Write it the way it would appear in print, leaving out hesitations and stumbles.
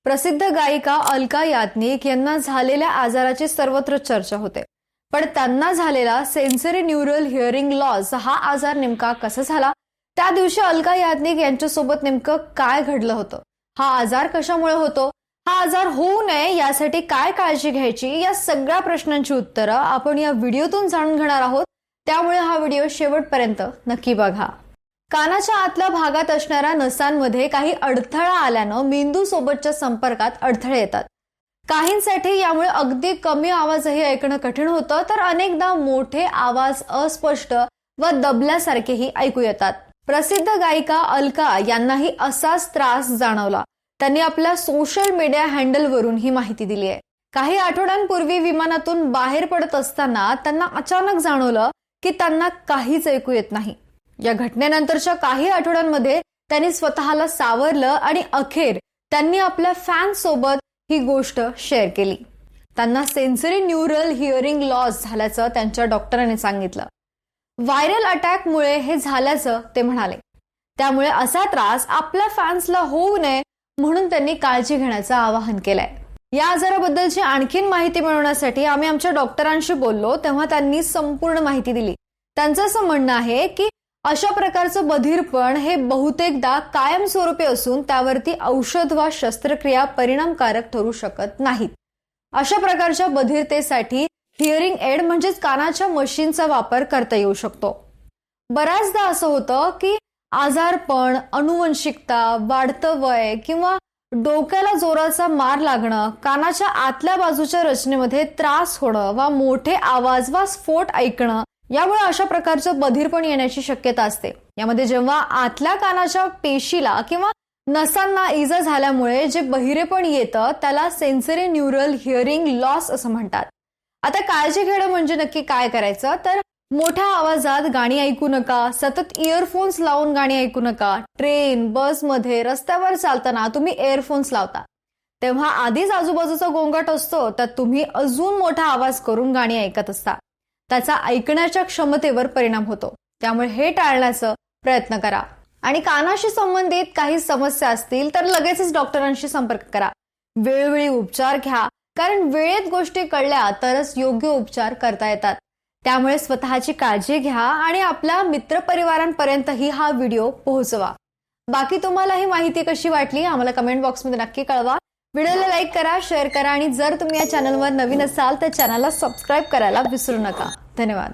प्रसिद्ध गायिका अलका याज्ञनिक यांना झालेल्या आजाराची सर्वत्र चर्चा होते। पण त्यांना झालेला सेन्सरी न्यूरल हिअरिंग लॉस हा आजार नेमका कसा झाला, त्या दिवशी अलका याज्ञनिक यांच्यासोबत नेमकं काय घडलं होतं, हा आजार कशामुळे होतो, हा आजार होऊ नये यासाठी काय काळजी घ्यायची, या सगळ्या प्रश्नांची उत्तरं आपण या व्हिडिओतून जाणून घेणार आहोत। त्यामुळे हा व्हिडिओ शेवटपर्यंत नक्की बघा। कानाच्या आतल्या भागात असणाऱ्या नसांमध्ये काही अडथळा आल्यानं मेंदू सोबतच्या संपर्कात अडथळे येतात। काहींसाठी यामुळे अगदी कमी आवाजही ऐकणं कठीण होतं, तर अनेकदा मोठे आवाज अस्पष्ट व दबल्यासारखेही ऐकू येतात। प्रसिद्ध गायिका अलका यांनाही असाच त्रास जाणवला। त्यांनी आपल्या सोशल मीडिया हँडलवरून ही माहिती दिली आहे। काही आठवड्यांपूर्वी विमानातून बाहेर पडत असताना त्यांना अचानक जाणवलं की त्यांना काहीच ऐकू येत नाही। या घटनेनंतरच्या काही आठवड्यांमध्ये त्यांनी स्वतःला सावरलं आणि अखेर त्यांनी आपल्या फॅन्स सोबत ही गोष्ट शेअर केली। त्यांना सेन्सरी न्यूरल हिअरिंग लॉस झाल्याचं त्यांच्या डॉक्टरांनी सांगितलं। व्हायरल अटॅकमुळे हे झाल्याचं ते म्हणाले। त्यामुळे असा त्रास आपल्या फॅन्सला होऊ नये म्हणून त्यांनी काळजी घेण्याचं आवाहन केलंय। या आजाराबद्दलची आणखीन माहिती मिळवण्यासाठी आम्ही आमच्या डॉक्टरांशी बोललो, तेव्हा त्यांनी संपूर्ण माहिती दिली। त्यांचं असं म्हणणं आहे की अशा प्रकारचं बधिरपण हे बहुतेकदा कायमस्वरूपी असून त्यावरती औषध वा शस्त्रक्रिया परिणामकारक ठरू शकत नाहीत। अशा प्रकारच्या बधिरतेसाठी हिअरिंग एड म्हणजेच कानाच्या मशीनचा वापर करता येऊ शकतो। बऱ्याचदा असं होतं की आजारपण, अनुवंशिकता, वाढतं वय किंवा डोक्याला जोराचा मार लागणं, कानाच्या आतल्या बाजूच्या रचनेमध्ये त्रास होणं वा मोठे आवाज वा स्फोट ऐकणं, यामुळे अशा प्रकारचं बधिरपण येण्याची शक्यता असते। यामध्ये जेव्हा आतल्या कानाच्या पेशीला किंवा नसांना इजा झाल्यामुळे जे बहिरेपण येतं त्याला सेन्सरी न्यूरल हिअरिंग लॉस असं म्हणतात। आता काळजी घेणं म्हणजे नक्की काय करायचं, तर मोठ्या आवाजात गाणी ऐकू नका, सतत इयरफोन्स लावून गाणी ऐकू नका। ट्रेन, बसमध्ये, रस्त्यावर चालताना तुम्ही इयरफोन्स लावता तेव्हा आधीच आजूबाजूचा गोंगाट असतो, तर तुम्ही अजून मोठा आवाज करून गाणी ऐकत असता। त्याचा ऐकण्याच्या क्षमतेवर परिणाम होतो। त्यामुळे हे टाळण्याचा प्रयत्न करा। आणि कानाशी संबंधित काही समस्या असतील तर लगेचच डॉक्टरांशी संपर्क करा। वेळोवेळी उपचार घ्या, कारण वेळेत गोष्टी कळल्या तरच योग्य उपचार करता येतात। त्यामुळे स्वतःची काळजी घ्या आणि आपल्या मित्रपरिवारांपर्यंतही हा व्हिडिओ पोहोचवा। बाकी तुम्हाला ही माहिती कशी वाटली आम्हाला कमेंट बॉक्समध्ये नक्की कळवा। व्हिडिओला लाईक करा, शेअर करा आणि जर तुम्ही या चॅनलवर नवीन असाल तर चॅनलला सबस्क्राईब करायला विसरू नका। धन्यवाद।